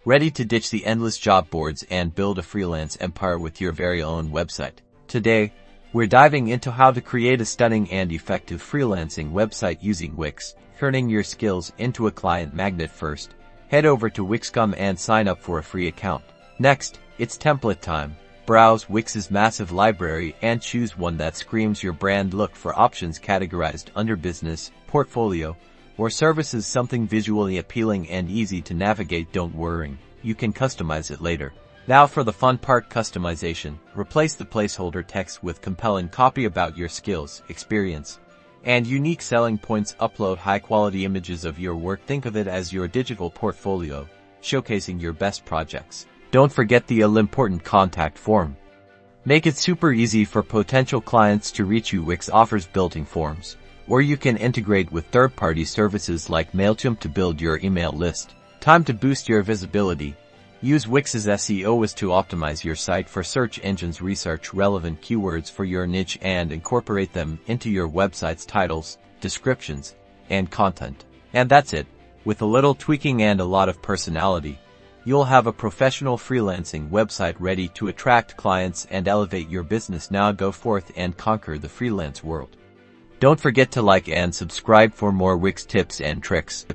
Ready to ditch the endless job boards and build a freelance empire with your very own website? Today, we're diving into how to create a stunning and effective freelancing website using Wix, turning your skills into a client magnet. First, head over to Wix.com and sign up for a free account. Next, it's template time. Browse Wix's massive library and choose one that screams your brand. Look for options categorized under business, portfolio, or services, something visually appealing and easy to navigate. Don't worry, you can customize it later. Now for the fun part, customization. Replace the placeholder text with compelling copy about your skills, experience, and unique selling points. Upload high-quality images of your work. Think of it as your digital portfolio, showcasing your best projects. Don't forget the all-important contact form. Make it super easy for potential clients to reach you. Wix offers built-in forms, or you can integrate with third-party services like MailChimp to build your email list. Time to boost your visibility. Use Wix's SEO to optimize your site for search engines. Research relevant keywords for your niche and incorporate them into your website's titles, descriptions, and content. And that's it. With a little tweaking and a lot of personality, you'll have a professional freelancing website ready to attract clients and elevate your business. Now go forth and conquer the freelance world. Don't forget to like and subscribe for more Wix tips and tricks.